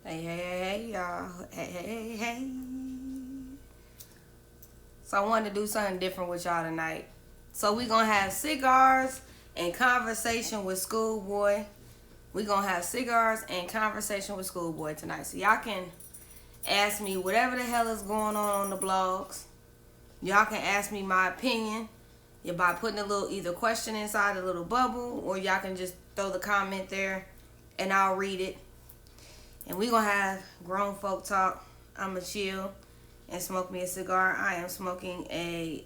Hey, hey, hey, y'all. Hey, hey, hey. So I wanted to do something different with y'all tonight. So we gonna have cigars and conversation with Schoolboy. We gonna have cigars and conversation with Schoolboy tonight. So y'all can ask me whatever the hell is going on the blogs. Y'all can ask me my opinion by putting a little either question inside a little bubble, or y'all can just throw the comment there and I'll read it. And we gonna have grown folk talk. I'ma chill and smoke me a cigar. I am smoking a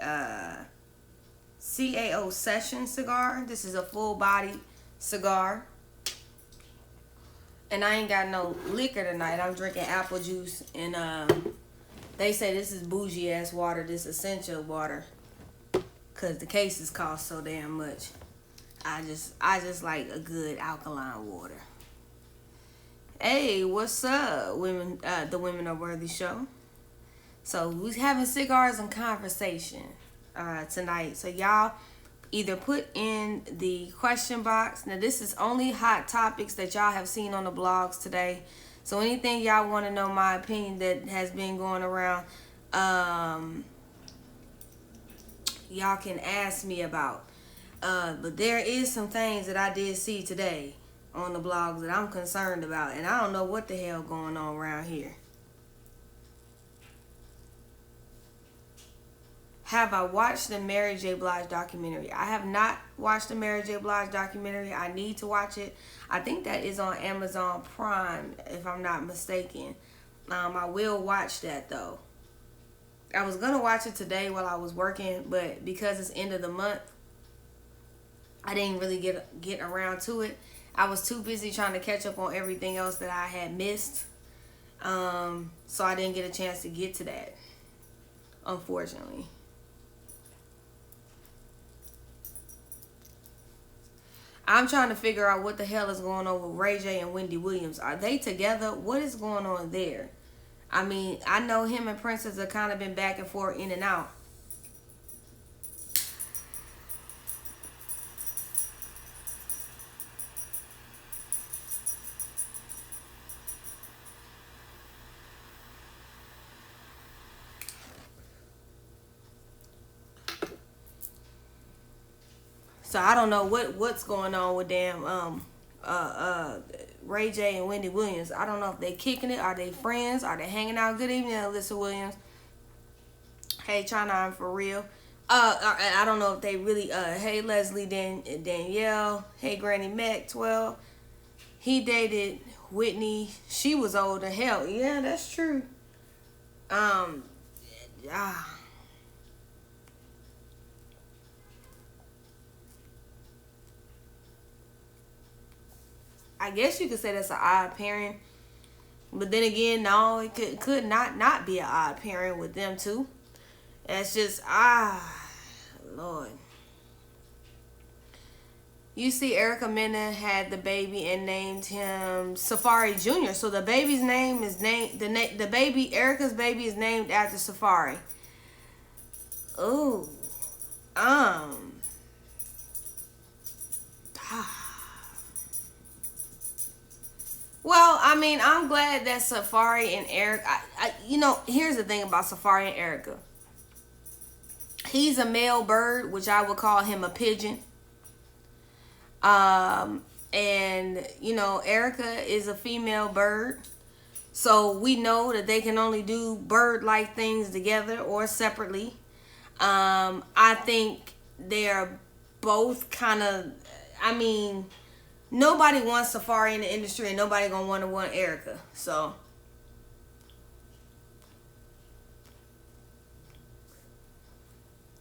CAO Session cigar. This is a full body cigar. And I ain't got no liquor tonight. I'm drinking apple juice, and they say this is bougie ass water, this essential water, cause the cases cost so damn much. I just like a good alkaline water. Hey, what's up, women? The Women Are Worthy show. So we having cigars and conversation tonight. So y'all either put in the question box. Now this is only hot topics that y'all have seen on the blogs today. So anything y'all want to know my opinion that has been going around, y'all can ask me about. But there is some things that I did see today on the blogs that I'm concerned about, and I don't know what the hell going on around here. Have I watched the Mary J. Blige documentary? I have not watched the Mary J. Blige documentary. I need to watch it. I think that is on Amazon Prime, if I'm not mistaken. I will watch that, though. I was going to watch it today while I was working, but because it's end of the month, I didn't really get around to it. I was too busy trying to catch up on everything else that I had missed. So I didn't get a chance to get to that, unfortunately. I'm trying to figure out what the hell is going on with Ray J and Wendy Williams. Are they together? What is going on there? I mean, I know him and Princess have kind of been back and forth, in and out. So I don't know what's going on with them Ray J and Wendy Williams. I don't know if they kicking it. Are they friends? Are they hanging out? Good evening, Alyssa Williams. Hey, China, I'm for real. I don't know if they really hey, Leslie Danielle. Hey, Granny Mac 12. He dated Whitney. She was older. Hell, yeah, that's true. I guess you could say that's an odd pairing, but then again, no, it could not be an odd pairing with them too. That's just Lord. You see, Erica Mena had the baby and named him Safaree Jr. So the baby's name is the baby, Erica's baby, is named after Safaree. Ooh, Well, I mean, I'm glad that Safaree and Eric. Here's the thing about Safaree and Erica. He's a male bird, which I would call him a pigeon. And Erica is a female bird. So we know that they can only do bird-like things together or separately. I think they're both kind of. Nobody wants Safaree in the industry, and nobody gonna want Erica. So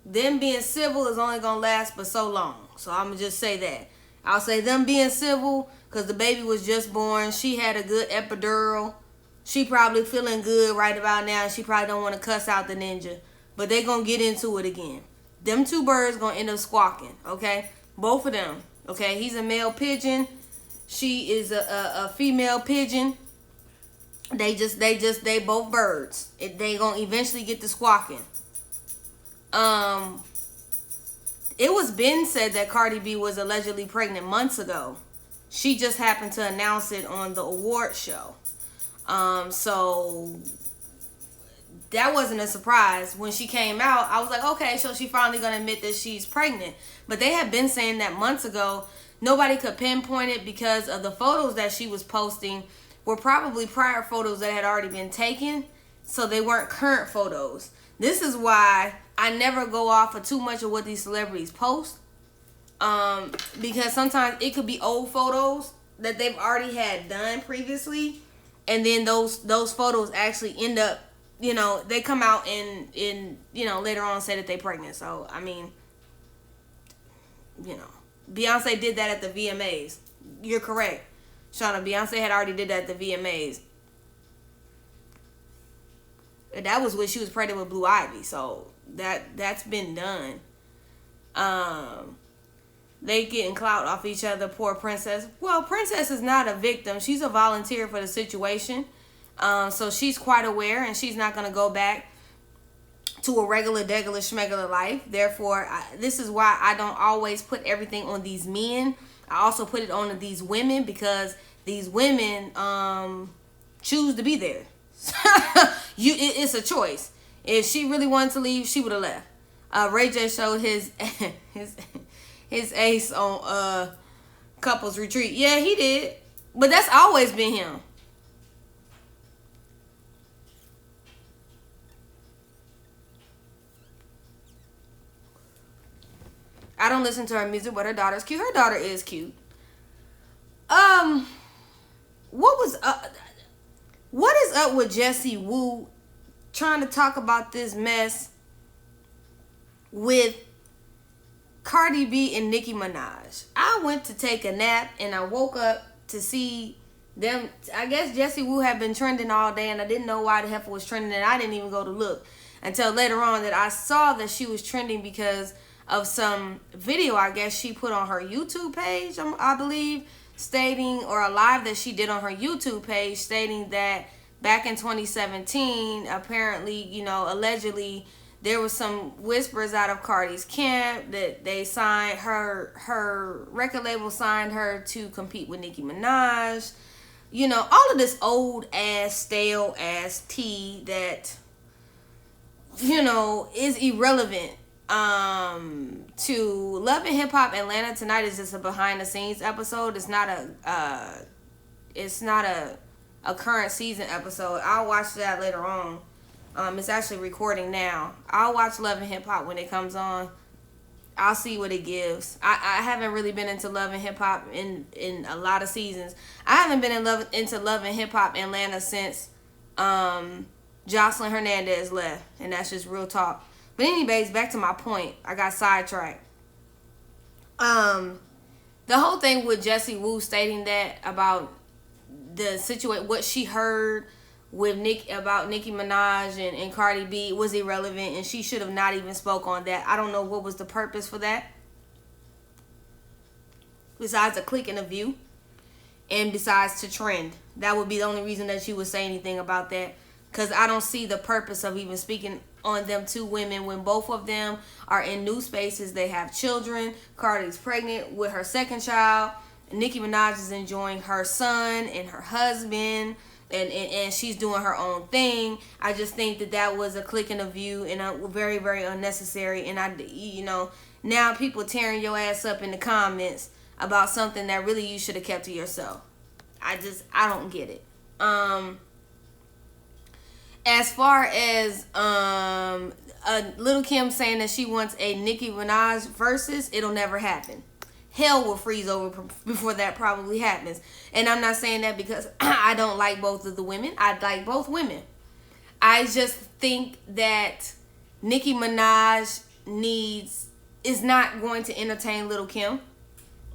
them being civil is only gonna last but so long. So I'm gonna just say that. I'll say them being civil because the baby was just born. She had a good epidural. She probably feeling good right about now. She probably don't want to cuss out the ninja, but they gonna get into it again. Them two birds gonna end up squawking. Okay, both of them. Okay, he's a male pigeon. She is a female pigeon. They both birds. They gonna eventually get to squawking. It was been said that Cardi B was allegedly pregnant months ago. She just happened to announce it on the award show. So that wasn't a surprise. When she came out, I was like, okay, so she finally gonna admit that she's pregnant. But they had been saying that months ago. Nobody could pinpoint it because of the photos that she was posting were probably prior photos that had already been taken, so they weren't current photos. This is why I never go off of too much of what these celebrities post, because sometimes it could be old photos that they've already had done previously, and then those photos actually end up, they come out and later on say that they're pregnant. So I mean, Beyonce did that at the VMAs. You're correct, Shauna. Beyonce had already did that at the VMAs. And that was when she was pregnant with Blue Ivy. So that's been done. They getting clout off each other. Poor Princess. Well, Princess is not a victim. She's a volunteer for the situation. So she's quite aware, and she's not gonna go back to a regular, degular, schmegular life. Therefore, this is why I don't always put everything on these men. I also put it on these women, because these women choose to be there. It's a choice. If she really wanted to leave, she would have left. Ray J showed his ace on couples retreat. Yeah, he did, but that's always been him. I don't listen to her music, but her daughter's cute. Her daughter is cute. What is up with Jessie Woo trying to talk about this mess with Cardi B and Nicki Minaj? I went to take a nap and I woke up to see them. I guess Jessie Woo had been trending all day, and I didn't know why the heifer was trending, and I didn't even go to look until later on that I saw that she was trending because of some video I guess she put on her YouTube page, I believe, stating, or a live that she did on her YouTube page, stating that back in 2017, apparently, allegedly, there was some whispers out of Cardi's camp that they signed her record label signed her to compete with Nicki Minaj. All of this old ass, stale ass tea that, is irrelevant. To Love and Hip Hop Atlanta tonight is just a behind the scenes episode. It's not a current season episode. I'll watch that later on. It's actually recording now. I'll watch Love and Hip Hop when it comes on. I'll see what it gives. I haven't really been into Love and Hip Hop in a lot of seasons. I haven't been into Love and Hip Hop Atlanta since Jocelyn Hernandez left, and that's just real talk. But anyways, back to my point. I got sidetracked. The whole thing with Jessie Woo stating that about the situation, what she heard with about Nicki Minaj and Cardi B was irrelevant, and she should have not even spoke on that. I don't know what was the purpose for that, besides a click and a view, and besides to trend. That would be the only reason that she would say anything about that, because I don't see the purpose of even speaking on them two women when both of them are in new spaces. They have children. Cardi's pregnant with her second child. Nicki Minaj is enjoying her son and her husband, and she's doing her own thing. I just think that was a click and a view, and very, very unnecessary. And now people tearing your ass up in the comments about something that really you should have kept to yourself. I don't get it. As far as Lil Kim saying that she wants a Nicki Minaj versus, it'll never happen. Hell will freeze over before that probably happens. And I'm not saying that because I don't like both of the women. I like both women. I just think that Nicki Minaj is not going to entertain Lil Kim.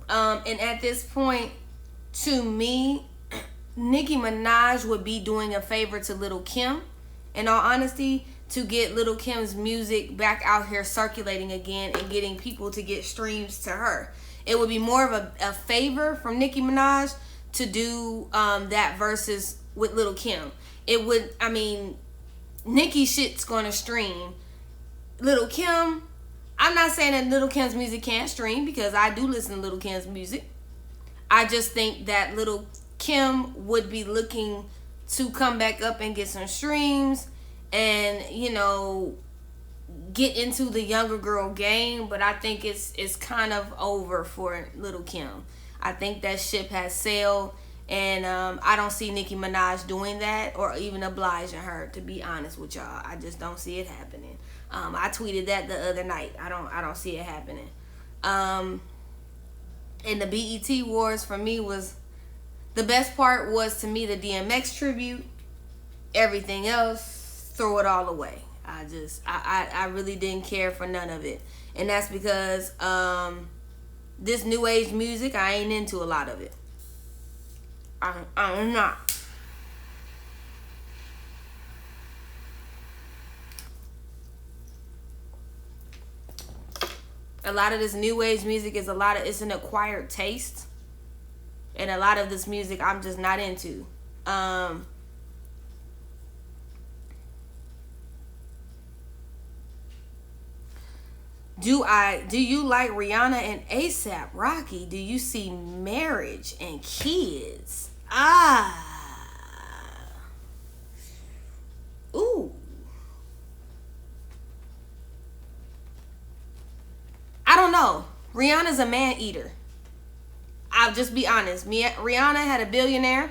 And at this point, to me, Nicki Minaj would be doing a favor to Lil Kim, in all honesty, to get Lil Kim's music back out here circulating again and getting people to get streams to her. It would be more of a favor from Nicki Minaj to do that versus with Lil Kim. It would, Nicki shit's gonna stream. Lil Kim, I'm not saying that Lil Kim's music can't stream, because I do listen to Lil Kim's music. I just think that Lil Kim would be looking to come back up and get some streams and, you know, get into the younger girl game. But I think it's kind of over for Lil Kim. I think that ship has sailed, and I don't see Nicki Minaj doing that or even obliging her, to be honest with y'all. I just don't see it happening. I tweeted that the other night. I don't see it happening. And the BET Awards for me was, the best part was to me the DMX tribute. Everything else, throw it all away. I really didn't care for none of it. And that's because this new age music, I ain't into a lot of it. I'm not. A lot of this new age music is it's an acquired taste. And a lot of this music I'm just not into. Do you like Rihanna and ASAP Rocky? Do you see marriage and kids? Ooh. I don't know. Rihanna's a man eater. I'll just be honest. Rihanna had a billionaire.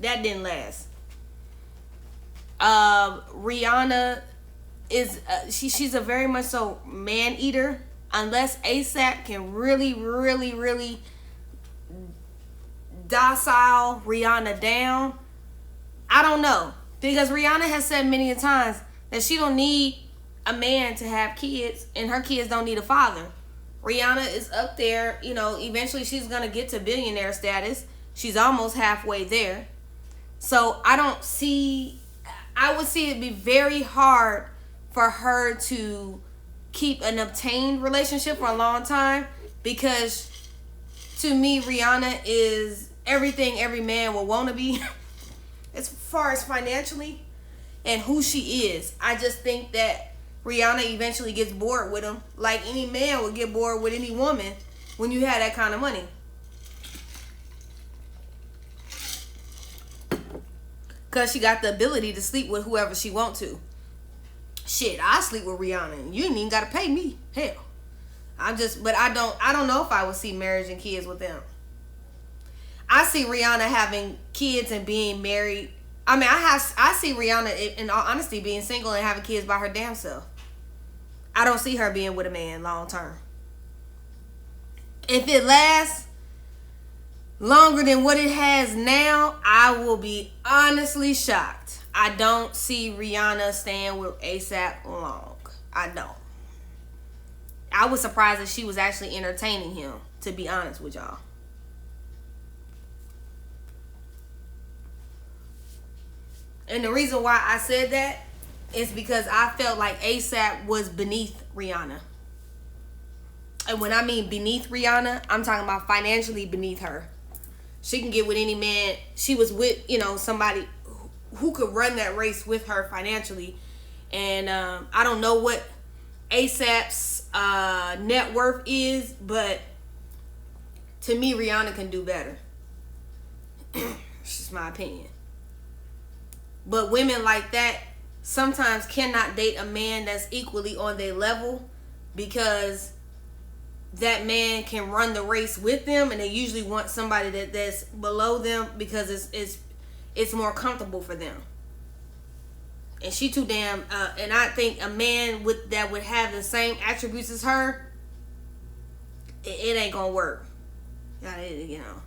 That didn't last. Rihanna is she's a very much so man eater. Unless ASAP can really docile Rihanna down, I don't know, because Rihanna has said many a times that she don't need a man to have kids, and her kids don't need a father. Rihanna is up there, you know, eventually she's gonna get to billionaire status. She's almost halfway there. So I would see it be very hard for her to keep an obtained relationship for a long time, because to me Rihanna is everything every man will want to be as far as financially and who she is. I just think that Rihanna eventually gets bored with him, like any man would get bored with any woman when you have that kind of money. Because she got the ability to sleep with whoever she want to. Shit, I sleep with Rihanna and you ain't even got to pay me. Hell. But I don't know if I would see marriage and kids with them. I see Rihanna having kids and being married. I mean, I see Rihanna, in all honesty, being single and having kids by her damn self. I don't see her being with a man long term. If it lasts longer than what it has now, I will be honestly shocked. I don't see Rihanna staying with ASAP long. I don't. I was surprised that she was actually entertaining him, to be honest with y'all. And the reason why I said that is because I felt like ASAP was beneath Rihanna. And when I mean beneath Rihanna, I'm talking about financially beneath her. She can get with any man. She was with, you know, somebody who could run that race with her financially. And I don't know what ASAP's net worth is, but to me, Rihanna can do better. It's just my opinion. But women like that sometimes cannot date a man that's equally on their level, because that man can run the race with them, and they usually want somebody that's below them because it's more comfortable for them. And she too damn and I think a man that would have the same attributes as her, it ain't gonna work. You know.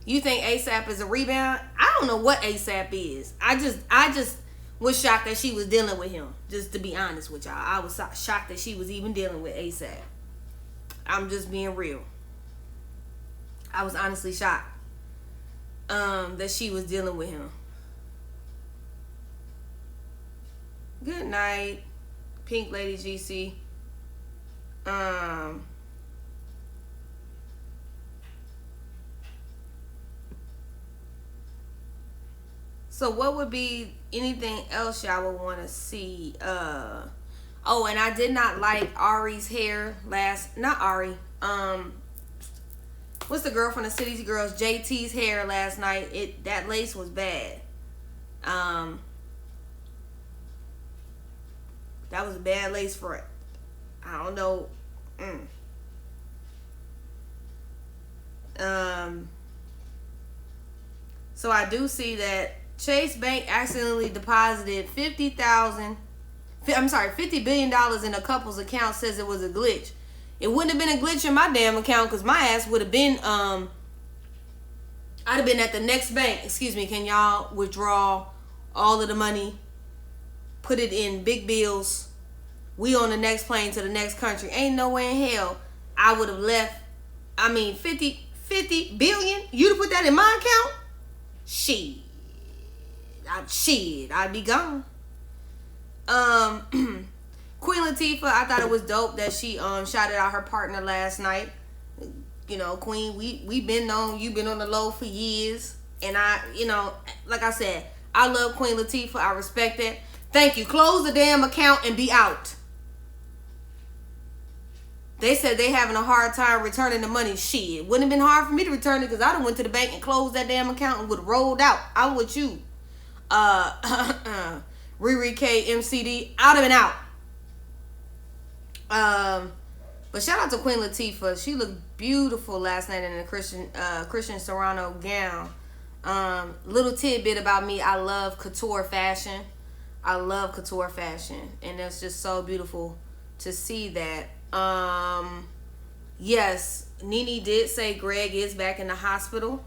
You think ASAP is a rebound? I don't know what ASAP is. I just was shocked that she was dealing with him. Just to be honest with y'all, I was shocked that she was even dealing with ASAP. I'm just being real. I was honestly shocked that she was dealing with him. Good night, Pink Lady GC. So what would be anything else y'all would want to see? Oh, and I did not like Ari's hair not Ari. what's the girl from the City Girls, JT's hair last night. That lace was bad. That was a bad lace front. I don't know. So I do see that Chase Bank accidentally deposited $50 billion in a couple's account. Says it was a glitch. It wouldn't have been a glitch in my damn account because my ass would have been I'd have been at the next bank. Excuse me, can y'all withdraw all of the money, put it in big bills, we on the next plane to the next country. Ain't no way in hell I would have left. I mean, 50 billion, you'd have put that in my account? I'd be gone. Queen Latifah, I thought it was dope that she shouted out her partner last night. You know, Queen, you've been on the low for years, and like I said, I love Queen Latifah. I respect that. Thank you. Close the damn account and be out. They said they having a hard time returning the money. Shit, wouldn't have been hard for me to return it because I done went to the bank and closed that damn account and would have rolled out. I'm with you. Riri K, MCD, I'd have been out. But shout out to Queen Latifah. She looked beautiful last night in a Christian Serrano gown. Little tidbit about me, I love couture fashion. And it's just so beautiful to see that. Yes, Nene did say Greg is back in the hospital.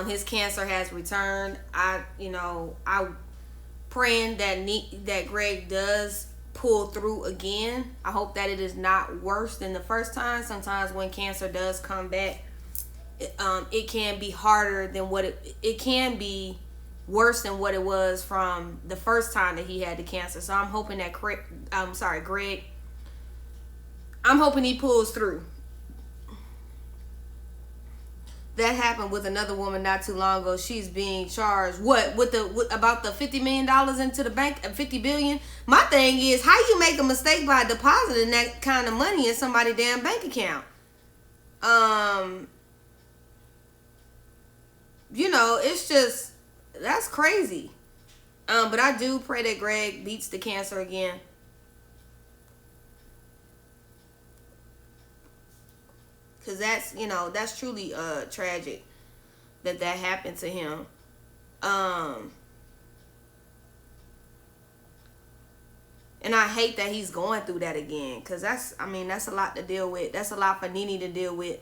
His cancer has returned. I praying that Greg does pull through again. I hope that it is not worse than the first time. Sometimes when cancer does come back, it can be harder than what it can be worse than what it was from the first time that he had the cancer. So I'm hoping that Greg, I'm hoping he pulls through. That happened with another woman not too long ago. She's being charged about the $50 million into the bank, $50 billion. My thing is, how you make a mistake by depositing that kind of money in somebody's damn bank account? It's just, that's crazy. But I do pray that Greg beats the cancer again. Because that's truly tragic that happened to him. And I hate that he's going through that again. Because that's a lot to deal with. That's a lot for Nene to deal with.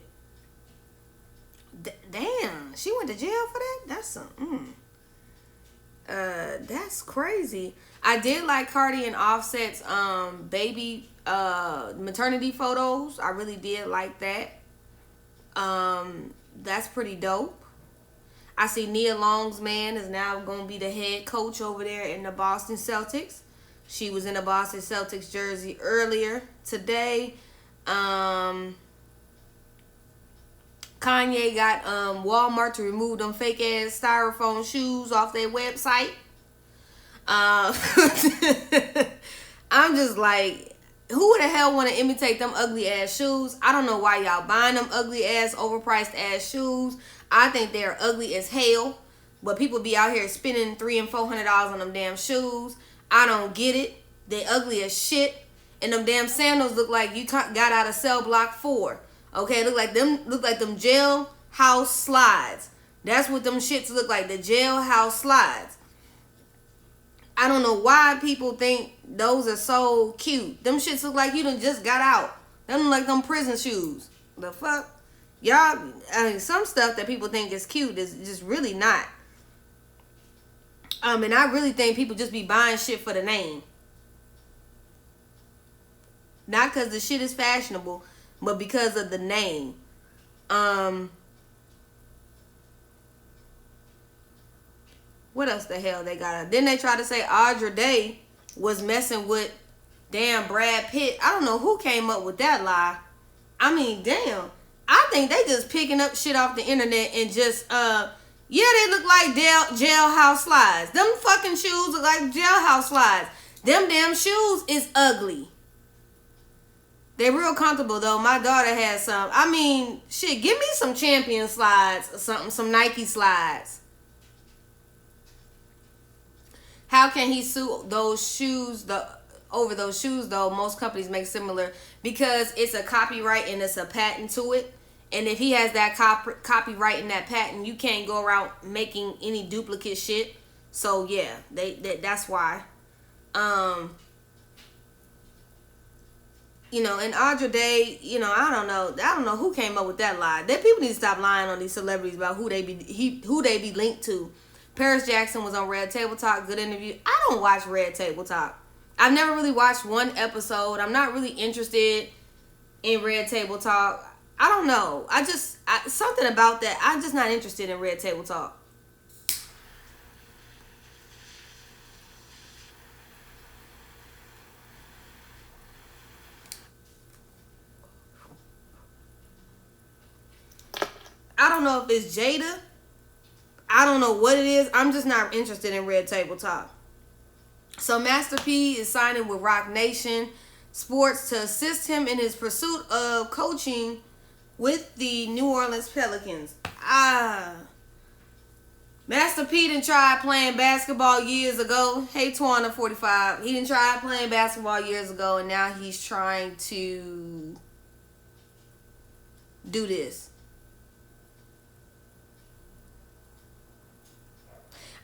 Damn, she went to jail for that? That's crazy. I did like Cardi and Offset's baby maternity photos. I really did like that. That's pretty dope. I see Nia Long's man is now going to be the head coach over there in the Boston Celtics. She was in a Boston Celtics jersey earlier today. Kanye got Walmart to remove them fake ass styrofoam shoes off their website. I'm just like, who the hell want to imitate them ugly ass shoes? I don't know why y'all buying them ugly ass, overpriced ass shoes. I think they're ugly as hell. But people be out here spending $300 and $400 on them damn shoes. I don't get it. They ugly as shit. And them damn sandals look like you got out of Cell Block 4. Okay, look like them jailhouse slides. That's what them shits look like. The jailhouse slides. I don't know why people think those are so cute. Them shits look like you done just got out. Them look like them prison shoes. The fuck? Y'all, some stuff that people think is cute is just really not. And I really think people just be buying shit for the name. Not because the shit is fashionable, but because of the name. What else the hell they got? Then they try to say Audra Day was messing with damn Brad Pitt. I don't know who came up with that lie. I mean, damn. I think they just picking up shit off the internet and just, they look like jailhouse slides. Them fucking shoes look like jailhouse slides. Them damn shoes is ugly. They real comfortable though. My daughter has some. I mean, shit, give me some Champion slides or something, some Nike slides. How can he sue those shoes over those shoes though? Most companies make similar because it's a copyright and it's a patent to it. And if he has that copyright and that patent, you can't go around making any duplicate shit. So yeah, that's why. You know, and Audra Day, you know, I don't know who came up with that lie. That people need to stop lying on these celebrities about who they be linked to. Paris Jackson was on Red Table Talk, good interview. I don't watch Red Table Talk. I've never really watched one episode. I'm not really interested in Red Table Talk. I don't know. Something about that. I'm just not interested in Red Table Talk. I don't know if it's Jada. I don't know what it is. I'm just not interested in Red Table Talk. So Master P is signing with Roc Nation Sports to assist him in his pursuit of coaching with the New Orleans Pelicans. Master P done tried playing basketball years ago. Hey, Twana 45. He done tried playing basketball years ago, and now he's trying to do this.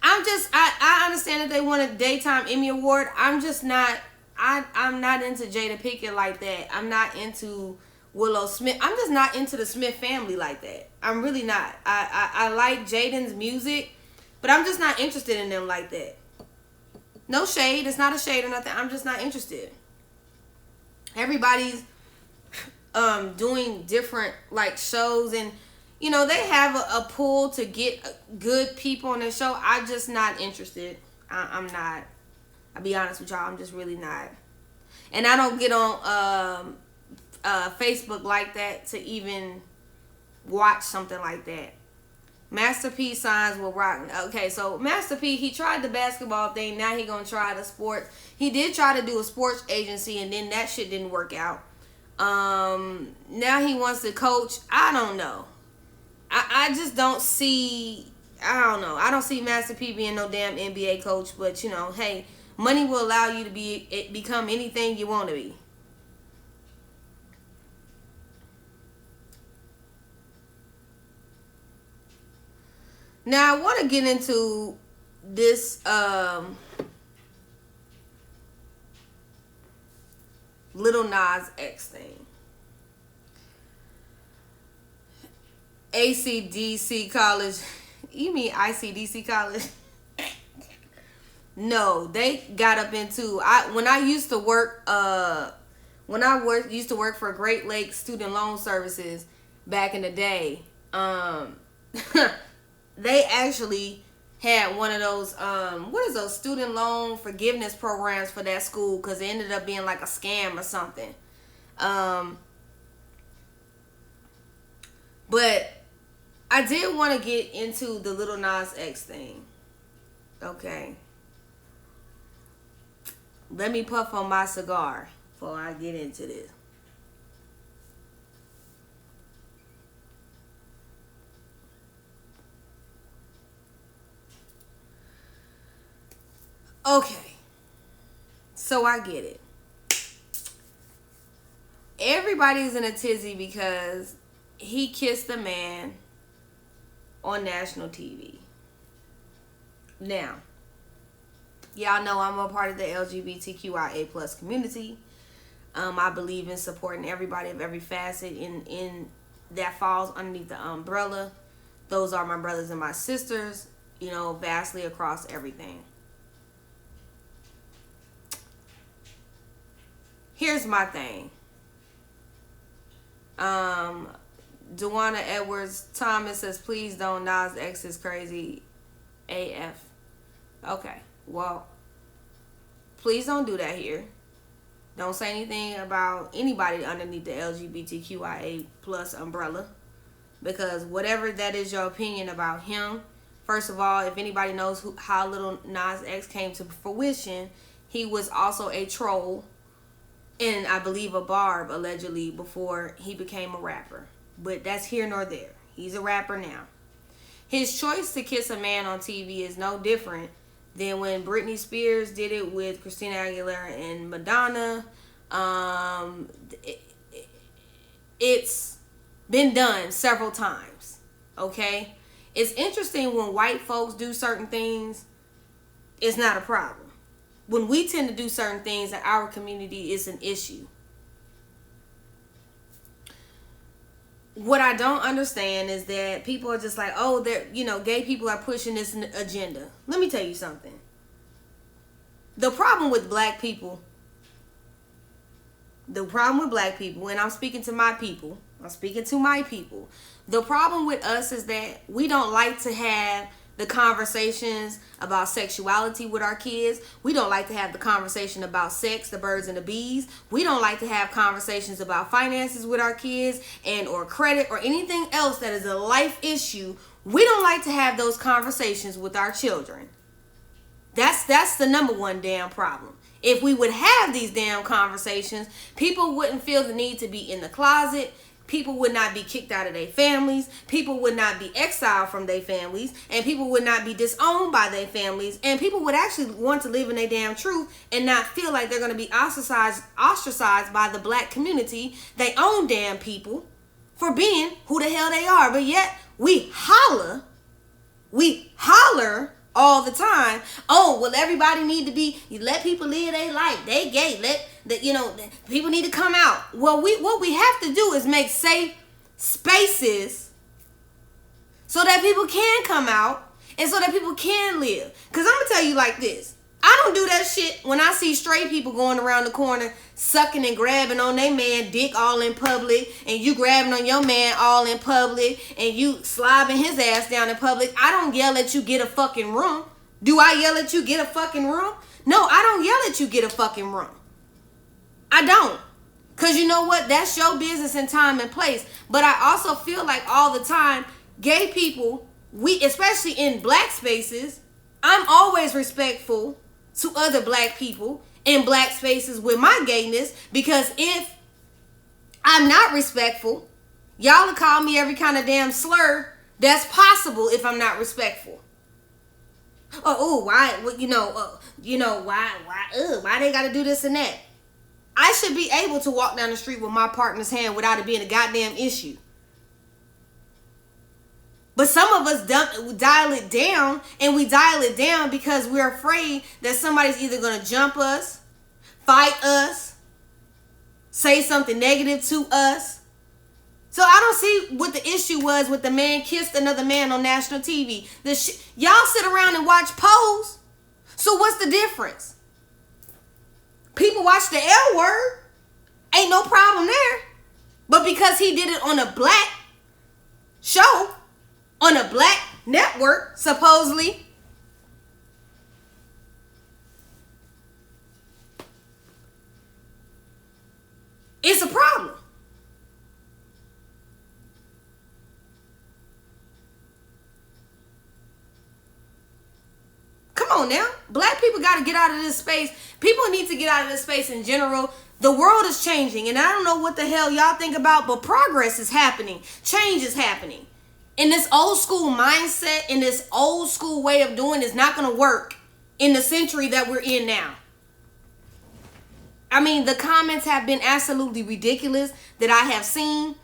I understand that they won a Daytime Emmy Award. I'm just not, I'm not into Jada Pinkett like that. I'm not into Willow Smith. I'm just not into the Smith family like that. I'm really not. I like Jaden's music, but I'm just not interested in them like that. No shade. It's not a shade or nothing. I'm just not interested. Everybody's doing different like shows, and you know they have a pull to get good people on their show. I'm just not interested. I'm not. I'll be honest with y'all. I'm just really not. And I don't get on Facebook like that to even watch something like that. Master P signs with Rock. Okay, so Master P, he tried the basketball thing. Now he gonna try the sports. He did try to do a sports agency, and then that shit didn't work out. Now he wants to coach. I don't know. I just don't see. I don't know. I don't see Master P being no damn NBA coach. But you know, hey, money will allow you to become anything you want to be. Now I want to get into this Lil Nas X thing. ACDC college. You mean ICDC college? No, they got up into when I used to work used to work for Great Lakes Student Loan Services back in the day. They actually had one of those what is those student loan forgiveness programs for that school, because it ended up being like a scam or something. But I did want to get into the Lil Nas X thing. Okay. Let me puff on my cigar before I get into this. Okay. So I get it. Everybody's in a tizzy because he kissed a man on national TV. Now, y'all know I'm a part of the LGBTQIA plus community. I believe in supporting everybody of every facet in that falls underneath the umbrella. Those are my brothers and my sisters, you know, vastly across everything. Here's my thing. Duana Edwards Thomas says, please don't. Nas X is crazy AF. Okay, well, please don't do that here. Don't say anything about anybody underneath the LGBTQIA plus umbrella, because whatever that is your opinion about him, first of all, if anybody knows how Lil Nas X came to fruition, he was also a troll and I believe a barb, allegedly, before he became a rapper. But that's here nor there. He's a rapper now. His choice to kiss a man on TV is no different than when Britney Spears did it with Christina Aguilera and Madonna. It's been done several times. Okay? It's interesting when white folks do certain things, it's not a problem. When we tend to do certain things in our community, it's an issue. What I don't understand is that people are just like, oh, they're, gay people are pushing this agenda. Let me tell you something. The problem with black people, and I'm speaking to my people, the problem with us is that we don't like to have the conversations about sexuality with our kids. We don't like to have the conversation about sex, the birds and the bees. We don't like to have conversations about finances with our kids and or credit or anything else that is a life issue. We don't like to have those conversations with our children. That's the number one damn problem. If we would have these damn conversations, people wouldn't feel the need to be in the closet. People would not be kicked out of their families. People would not be exiled from their families. And people would not be disowned by their families. And people would actually want to live in their damn truth and not feel like they're going to be ostracized by the black community, they own damn people, for being who the hell they are. But yet we holler all the time. Oh, well, everybody need to be, you let people live their life. They gay. People need to come out. Well, what we have to do is make safe spaces so that people can come out and so that people can live. Because I'm going to tell you like this. I don't do that shit when I see straight people going around the corner sucking and grabbing on their man dick all in public, and you grabbing on your man all in public, and you slobbing his ass down in public. I don't yell at you, get a fucking room. Do I yell at you, get a fucking room? No, I don't yell at you, get a fucking room. I don't. Because you know what? That's your business and time and place. But I also feel like all the time, gay people, especially in black spaces, I'm always respectful to other black people in black spaces with my gayness, because if I'm not respectful, y'all will call me every kind of damn slur that's possible if I'm not respectful. Why they gotta do this and that? I should be able to walk down the street with my partner's hand without it being a goddamn issue. But some of us dial it down, and we dial it down because we're afraid that somebody's either going to jump us, fight us, say something negative to us. So I don't see what the issue was with the man kissed another man on national TV. Y'all sit around and watch Pose. So what's the difference? People watch the L Word. Ain't no problem there. But because he did it on a black show, on a black network, supposedly, it's a problem. Come on now. Black people got to get out of this space. People need to get out of this space in general. The world is changing, and I don't know what the hell y'all think about, but progress is happening. Change is happening. And this old school mindset and this old school way of doing is not going to work in the century that we're in now. I mean, the comments have been absolutely ridiculous that I have seen.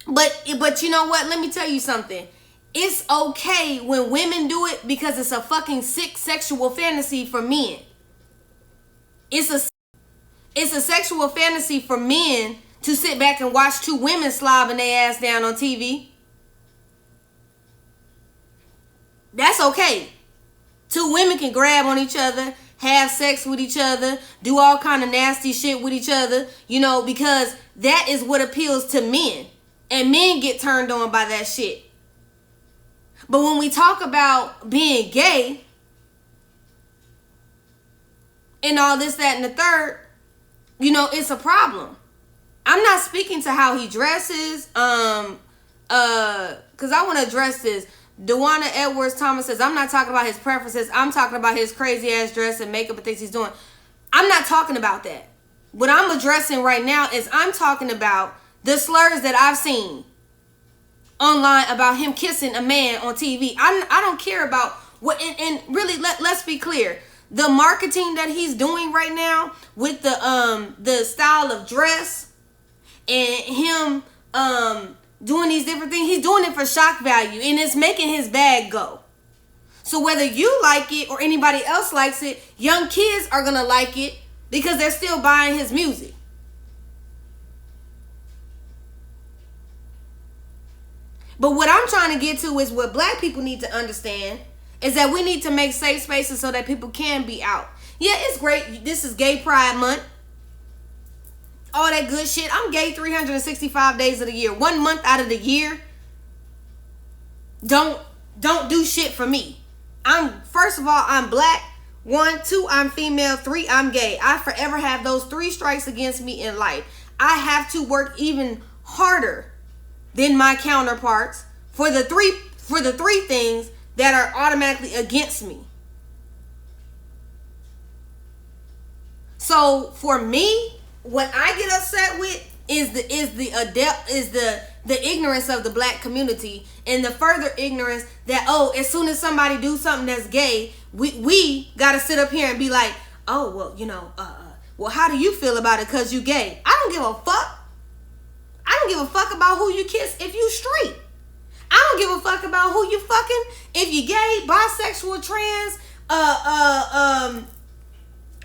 But you know what? Let me tell you something. It's okay when women do it because it's a fucking sick sexual fantasy for men. It's a sexual fantasy for men to sit back and watch two women slobbing their ass down on TV. That's okay. Two women can grab on each other, have sex with each other, do all kind of nasty shit with each other, because that is what appeals to men. And men get turned on by that shit. But when we talk about being gay and all this, that, and the third, it's a problem. I'm not speaking to how he dresses, because I want to address this. Dewana Edwards Thomas says, I'm not talking about his preferences. I'm talking about his crazy ass dress and makeup and things he's doing. I'm not talking about that. What I'm addressing right now is I'm talking about the slurs that I've seen online about him kissing a man on TV. I don't care about what, and really let's be clear. The marketing that he's doing right now with the style of dress and him doing these different things, he's doing it for shock value, and it's making his bag go. So whether you like it or anybody else likes it, young kids are gonna like it because they're still buying his music. But what I'm trying to get to is what black people need to understand is that we need to make safe spaces so that people can be out. Yeah, it's great. This is Gay Pride Month. All that good shit. I'm gay 365 days of the year. 1 month out of the year, don't do shit for me. First of all, I'm black. 1, 2, I'm female. 3, I'm gay. I forever have those 3 strikes against me in life. I have to work even harder than my counterparts for the three things that are automatically against me. So for me, what I get upset with is the ignorance of the black community, and the further ignorance that, as soon as somebody do something that's gay, we gotta sit up here and be like, well, how do you feel about it because you gay? I don't give a fuck. I don't give a fuck about who you kiss if you straight. I don't give a fuck about who you fucking if you gay, bisexual, trans,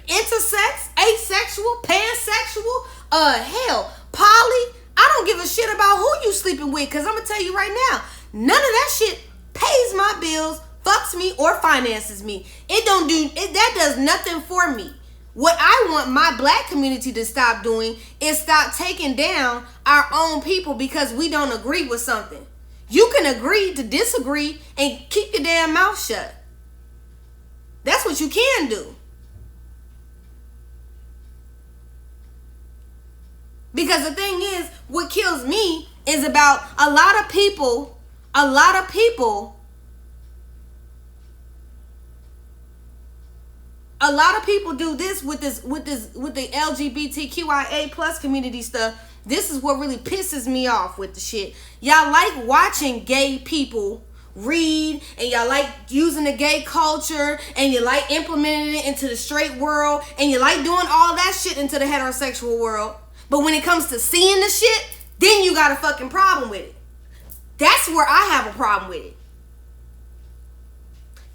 intersex, asexual, pansexual, hell, poly. I don't give a shit about who you sleeping with, because I'm gonna tell you right now, none of that shit pays my bills, fucks me, or finances me. That does nothing for me. What I want my black community to stop doing is stop taking down our own people because we don't agree with something. You can agree to disagree and keep your damn mouth shut. That's what you can do. Because the thing is, what kills me is about a lot of people do this with the LGBTQIA plus community stuff. This is what really pisses me off with the shit. Y'all like watching gay people read, and y'all like using the gay culture, and you like implementing it into the straight world, and you like doing all that shit into the heterosexual world. But when it comes to seeing the shit, then you got a fucking problem with it. That's where I have a problem with it.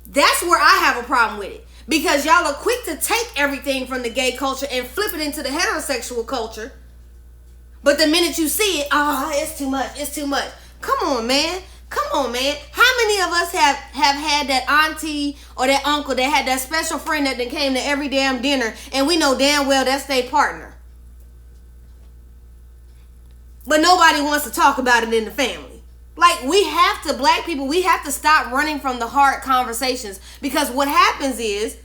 That's where I have a problem with it. Because y'all are quick to take everything from the gay culture and flip it into the heterosexual culture. But the minute you see it, it's too much. It's too much. Come on, man. Come on, man. How many of us have had that auntie or that uncle that had that special friend that then came to every damn dinner, and we know damn well that's their partner? But nobody wants to talk about it in the family. Like, black people, we have to stop running from the hard conversations. Because what happens is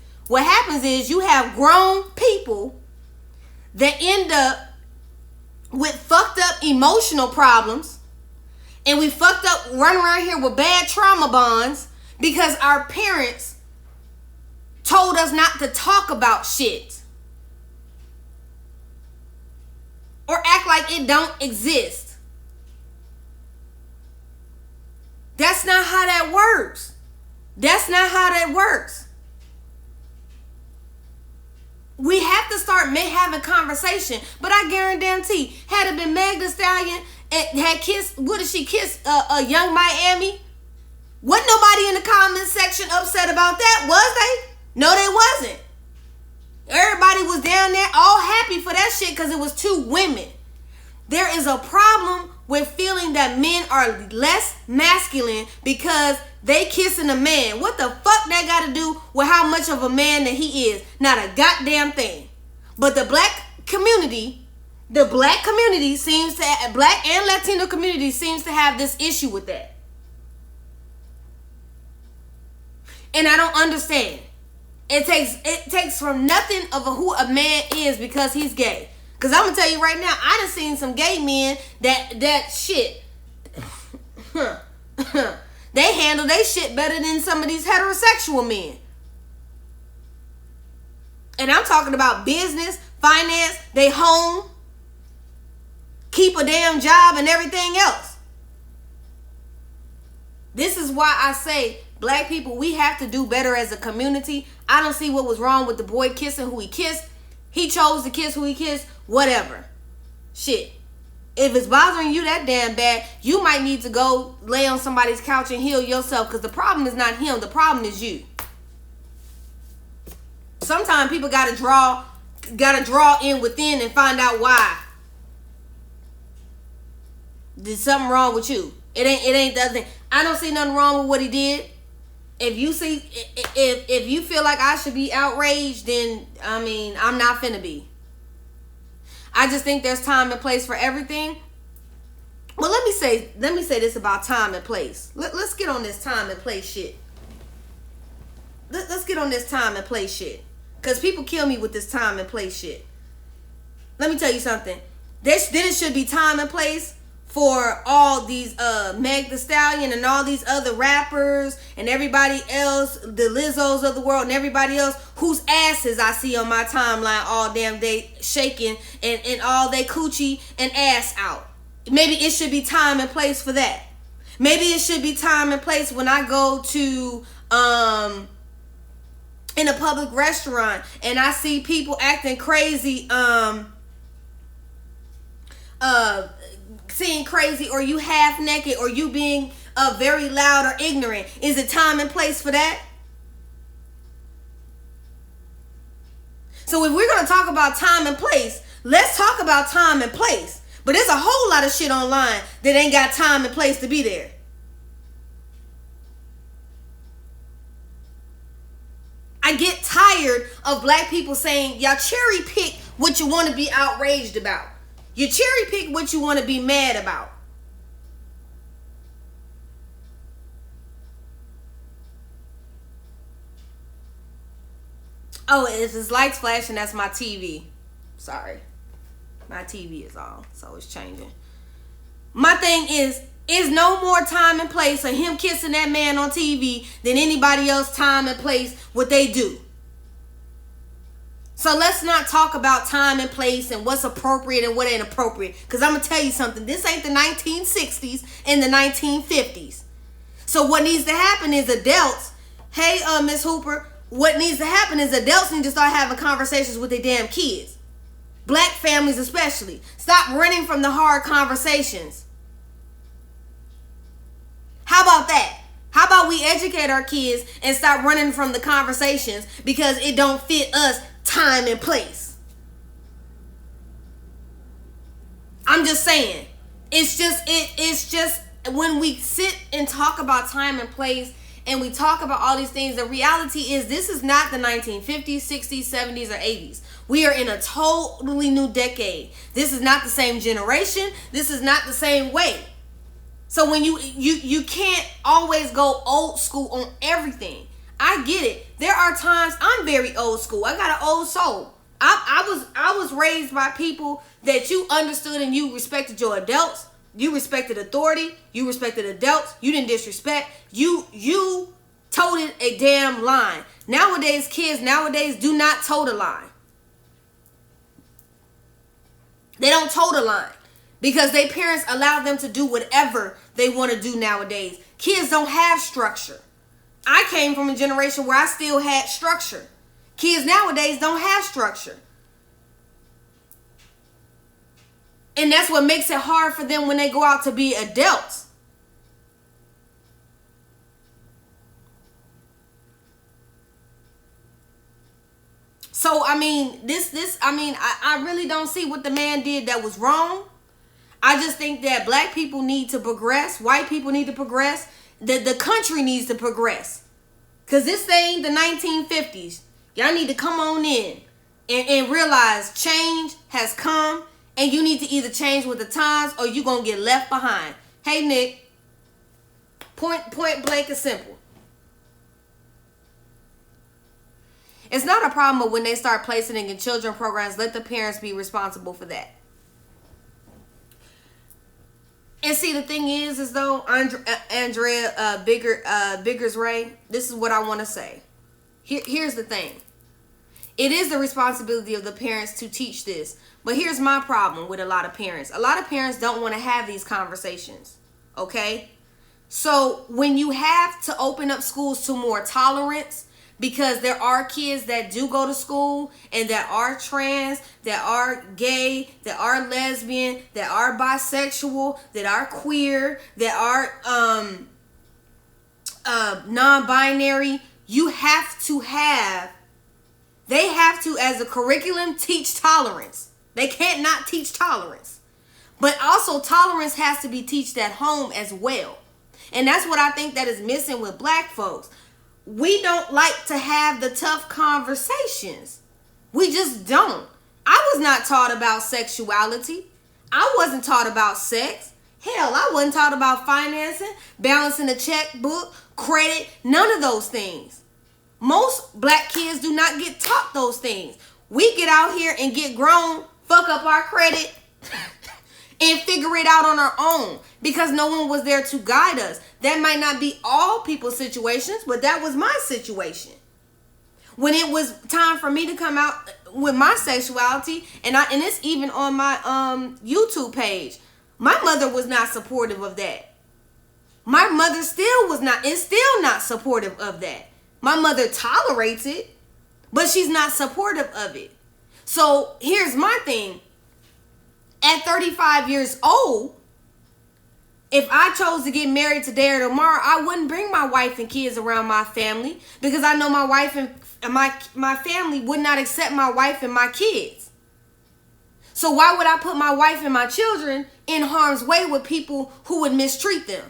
you have grown people that end up with fucked up emotional problems, and we fucked up running around here with bad trauma bonds because our parents told us not to talk about shit or act like it don't exist. That's not how that works. That's not how that works. We have to start having conversation. But I guarantee, had it been Meg Thee Stallion and had kissed, what did she kiss? A Young Miami? Wasn't nobody in the comment section upset about that, was they? No, they wasn't. Everybody was down there all happy for that shit because it was 2 women. There is a problem with feeling that men are less masculine because they kissing a man. What the fuck that got to do with how much of a man that he is? Not a goddamn thing. But the black community seems to, black and Latino community seems to have this issue with that. And I don't understand. It takes from nothing of who a man is because he's gay. Because I'm going to tell you right now, I done seen some gay men that shit. They handle their shit better than some of these heterosexual men. And I'm talking about business, finance, they home, keep a damn job and everything else. This is why I say, black people, we have to do better as a community. I don't see what was wrong with the boy kissing who he kissed. He chose to kiss who he kissed, whatever. Shit. If it's bothering you that damn bad, you might need to go lay on somebody's couch and heal yourself, because the problem is not him. The problem is you. Sometimes people gotta draw in within and find out why. There's something wrong with you. It ain't the other thing. I don't see nothing wrong with what he did. If you feel like I should be outraged, then I mean, I'm not finna be. I just think there's time and place for everything. Well, let me say this about time and place. Let's get on this time and place shit. Let's get on this time and place shit. Because people kill me with this time and place shit. Let me tell you something. Then it should be time and place for all these Meg Thee Stallion and all these other rappers and everybody else, the Lizzos of the world and everybody else whose asses I see on my timeline all damn day shaking and all they coochie and ass out. Maybe it should be time and place for that. Maybe it should be time and place when I go to in a public restaurant and I see people acting crazy, seeing crazy, or you half naked, or you being very loud or ignorant. Is it time and place for that? So if we're going to talk about time and place, let's talk about time and place. But there's a whole lot of shit online that ain't got time and place to be there. I get tired of black people saying, y'all cherry pick what you want to be outraged about. You cherry pick what you want to be mad about. Oh, if it's lights flashing, that's my TV. Sorry. My TV is on, so it's changing. My thing is no more time and place for him kissing that man on TV than anybody else time and place what they do. So let's not talk about time and place and what's appropriate and what ain't appropriate. Because I'm going to tell you something. This ain't the 1960s and the 1950s. So what needs to happen is adults, hey, Miss Hooper, what needs to happen is adults need to start having conversations with their damn kids. Black families especially. Stop running from the hard conversations. How about that? How about we educate our kids and stop running from the conversations because it don't fit us time and place? I'm just saying. It's just when we sit and talk about time and place and we talk about all these things, the reality is this is not the 1950s, 60s, 70s, or 80s. We are in a totally new decade. This is not the same generation. This is not the same way. So when you can't always go old school on everything. I get it. There are times I'm very old school. I got an old soul. I was raised by people that you understood and you respected your adults. You respected authority. You respected adults. You didn't disrespect. You toted a damn line. Nowadays, kids do not toe the line. They don't toe the line because their parents allow them to do whatever they want to do nowadays. Kids don't have structure. I came from a generation where I still had structure. Kids nowadays don't have structure. And that's what makes it hard for them when they go out to be adults. So, I mean, I really don't see what the man did that was wrong. I just think that black people need to progress. White people need to progress. The country needs to progress. Because this ain't the 1950s. Y'all need to come on in and realize change has come. And you need to either change with the times or you're going to get left behind. Hey, Nick. Point blank and simple. It's not a problem, but when they start placing it in children programs, let the parents be responsible for that. And see, the thing is though, Andrea Biggers Ray, this is what I want to say. Here's the thing. It is the responsibility of the parents to teach this. But here's my problem with a lot of parents. A lot of parents don't want to have these conversations. Okay? So when you have to open up schools to more tolerance, because there are kids that do go to school and that are trans, that are gay, that are lesbian, that are bisexual, that are queer, that are non-binary. They have to, as a curriculum, teach tolerance. They can't not teach tolerance. But also tolerance has to be taught at home as well. And that's what I think that is missing with black folks. We don't like to have the tough conversations. We just don't. I was not taught about sexuality. I wasn't taught about sex. Hell, I wasn't taught about financing, balancing a checkbook, credit, none of those things. Most black kids do not get taught those things. We get out here and get grown, fuck up our credit, and figure it out on our own because no one was there to guide us. That might not be all people's situations, but that was my situation. When it was time for me to come out with my sexuality, and it's even on my YouTube page, my mother was not supportive of that. My mother is still not supportive of that. My mother tolerates it, but she's not supportive of it. So here's my thing. At 35 years old, if I chose to get married today or tomorrow, I wouldn't bring my wife and kids around my family because I know my wife and my family would not accept my wife and my kids. So why would I put my wife and my children in harm's way with people who would mistreat them,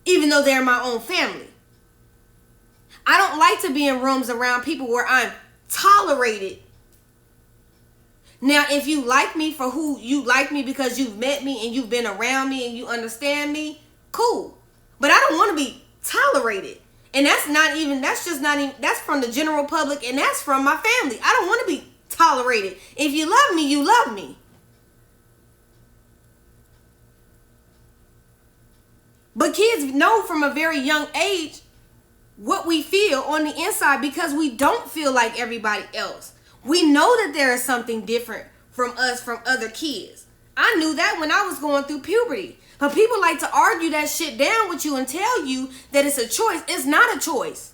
even though they're my own family? I don't like to be in rooms around people where I'm tolerated. Now, if you like me for who you like me because you've met me and you've been around me and you understand me, cool. But I don't want to be tolerated. And that's from the general public and that's from my family. I don't want to be tolerated. If you love me, you love me. But kids know from a very young age what we feel on the inside because we don't feel like everybody else. We know that there is something different from us, from other kids. I knew that when I was going through puberty. But people like to argue that shit down with you and tell you that it's a choice. It's not a choice.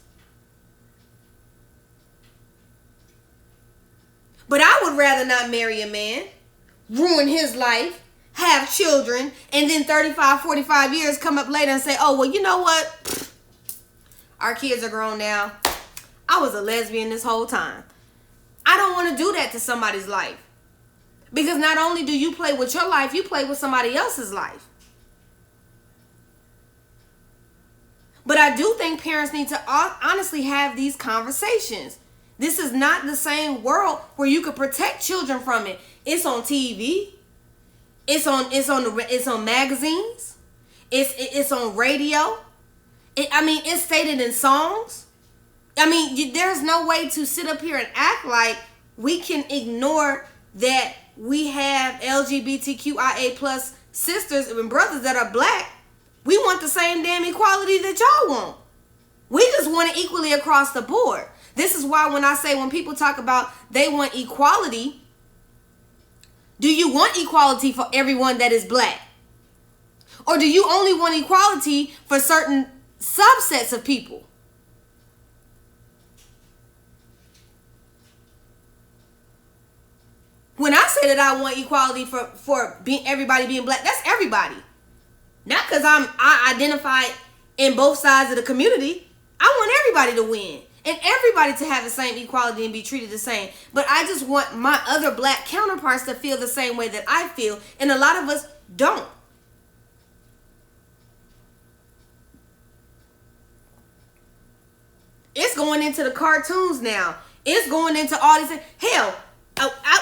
But I would rather not marry a man, ruin his life, have children, and then 35, 45 years come up later and say, oh, well, you know what? Our kids are grown now. I was a lesbian this whole time. I don't want to do that to somebody's life. Because not only do you play with your life, you play with somebody else's life. But I do think parents need to honestly have these conversations. This is not the same world where you could protect children from it. It's on TV. It's on magazines. It's on radio. It's stated in songs. There's no way to sit up here and act like we can ignore that we have LGBTQIA plus sisters and brothers that are black. We want the same damn equality that y'all want. We just want it equally across the board. This is why when people talk about they want equality, do you want equality for everyone that is black? Or do you only want equality for certain subsets of people? When I say that I want equality for everybody being black, that's everybody. Not because I identify in both sides of the community. I want everybody to win and everybody to have the same equality and be treated the same. But I just want my other black counterparts to feel the same way that I feel. And a lot of us don't. It's going into the cartoons now. It's going into all these. Hell,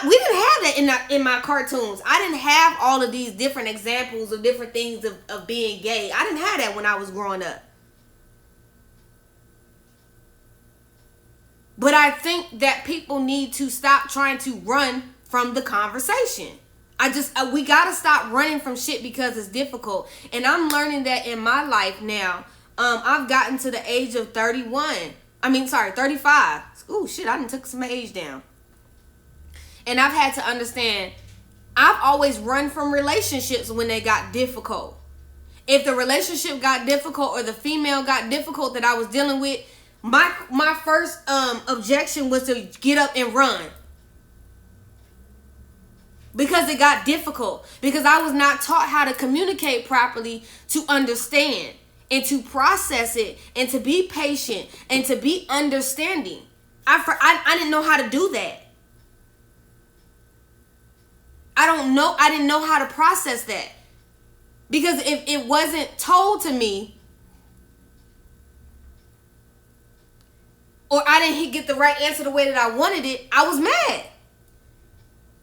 we didn't have that in my cartoons. I didn't have all of these different examples of different things of being gay. I didn't have that when I was growing up. But I think that people need to stop trying to run from the conversation. We gotta stop running from shit because it's difficult. And I'm learning that in my life now. I've gotten to the age of 35. Ooh, shit, I done took some age down. And I've had to understand, I've always run from relationships when they got difficult. If the relationship got difficult or the female got difficult that I was dealing with, my first objection was to get up and run. Because it got difficult. Because I was not taught how to communicate properly, to understand and to process it and to be patient and to be understanding. I didn't know how to do that. I didn't know how to process that. Because if it wasn't told to me, or I didn't get the right answer the way that I wanted it, I was mad.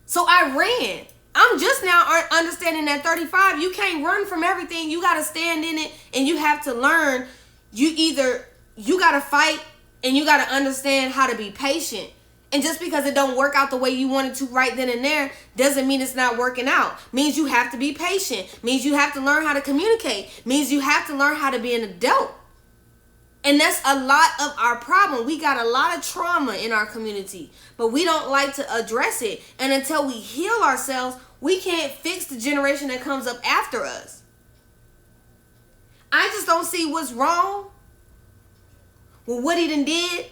So I ran. I'm just now understanding that 35, you can't run from everything. You got to stand in it, and you have to learn. You got to fight, and you got to understand how to be patient. And just because it don't work out the way you wanted to right then and there doesn't mean it's not working out. Means you have to be patient. Means you have to learn how to communicate. Means you have to learn how to be an adult. And that's a lot of our problem. We got a lot of trauma in our community, but we don't like to address it. And until we heal ourselves, we can't fix the generation that comes up after us. I just don't see what's wrong with what he done did.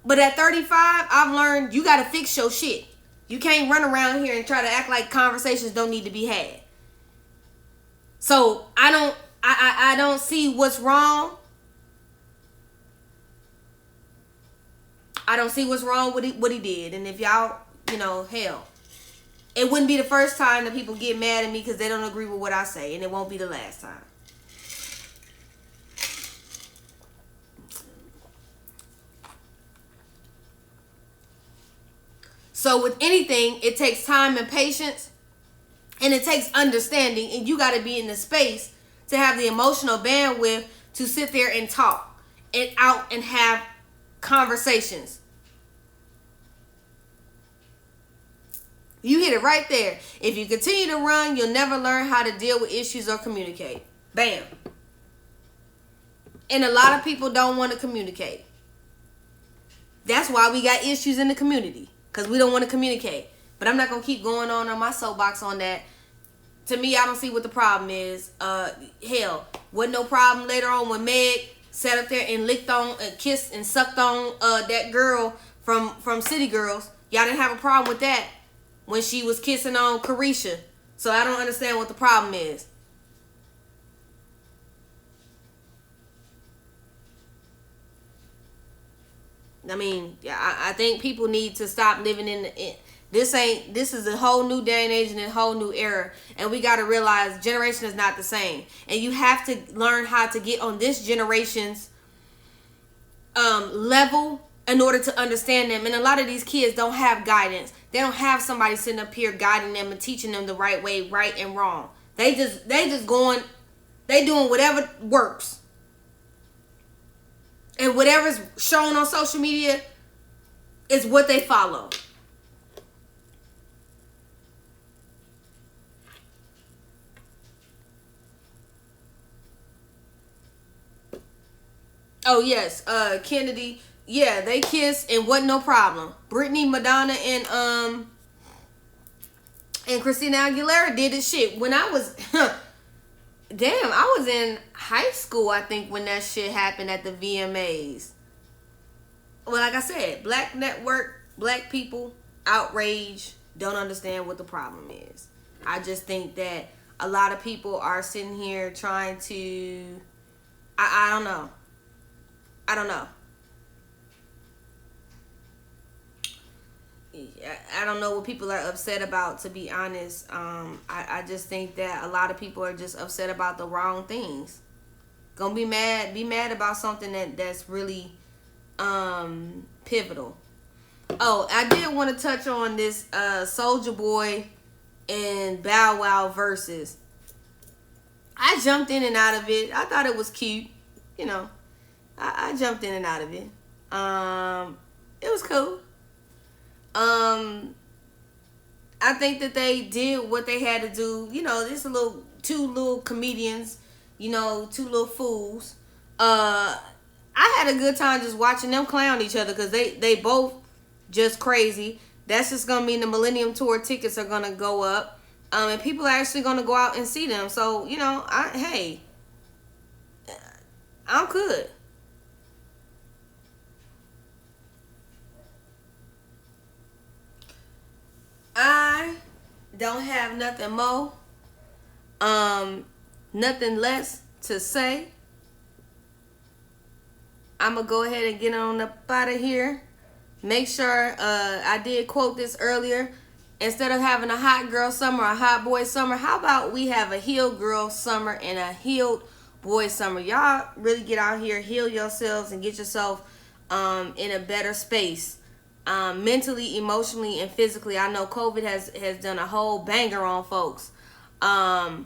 But at 35, I've learned you got to fix your shit. You can't run around here and try to act like conversations don't need to be had. So I don't see what's wrong. I don't see what's wrong with what he did. And if y'all, hell, it wouldn't be the first time that people get mad at me because they don't agree with what I say. And it won't be the last time. So with anything, it takes time and patience, and it takes understanding, and you got to be in the space to have the emotional bandwidth to sit there and talk and out and have conversations. You hit it right there. If you continue to run, you'll never learn how to deal with issues or communicate. Bam. And a lot of people don't want to communicate. That's why we got issues in the community. Because we don't want to communicate. But I'm not going to keep going on my soapbox on that. To me, I don't see what the problem is. Hell, wasn't no problem later on when Meg sat up there and licked on and kissed and sucked on that girl from City Girls. Y'all didn't have a problem with that when she was kissing on Carisha. So I don't understand what the problem is. I mean, I think people need to stop living this is a whole new day and age and a whole new era. And we got to realize generation is not the same. And you have to learn how to get on this generation's level in order to understand them. And a lot of these kids don't have guidance. They don't have somebody sitting up here guiding them and teaching them the right way, right and wrong. They just doing whatever works. And whatever's shown on social media is what they follow. Oh, yes. Kennedy. Yeah, they kissed and wasn't no problem. Britney, Madonna, and Christina Aguilera did this shit. When I was... Damn, I was in high school, I think, when that shit happened at the VMAs. Well, like I said, black network, black people, outrage, don't understand what the problem is. I just think that a lot of people are sitting here trying to... I don't know. I don't know. I don't know what people are upset about, to be honest. I just think that a lot of people are just upset about the wrong things. Gonna be mad about something that's really pivotal. Oh, I did want to touch on this Soulja Boy and Bow Wow versus. I jumped in and out of it. I thought it was cute. I jumped in and out of it. It was cool. I think that they did what they had to do. This two little comedians, two little fools. I had a good time just watching them clown each other because they both just crazy. That's just gonna mean the Millennium Tour tickets are gonna go up, and people are actually gonna go out and see them. So you know, I'm good. I don't have nothing more, nothing less to say. I'm gonna go ahead and get on up out of here. Make sure I did quote this earlier. Instead of having a hot girl summer, a hot boy summer, how about we have a healed girl summer and a healed boy summer? Y'all really get out here, heal yourselves, and get yourself in a better space, mentally, emotionally, and physically. I know COVID has done a whole banger on folks, and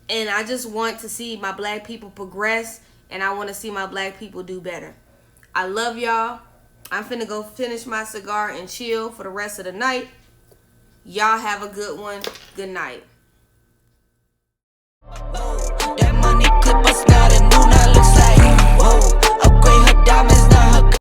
I just want to see my black people progress, and I want to see my black people do better. I love y'all. I'm finna go finish my cigar and chill for the rest of the night. Y'all have a good one. Good night. That money clip us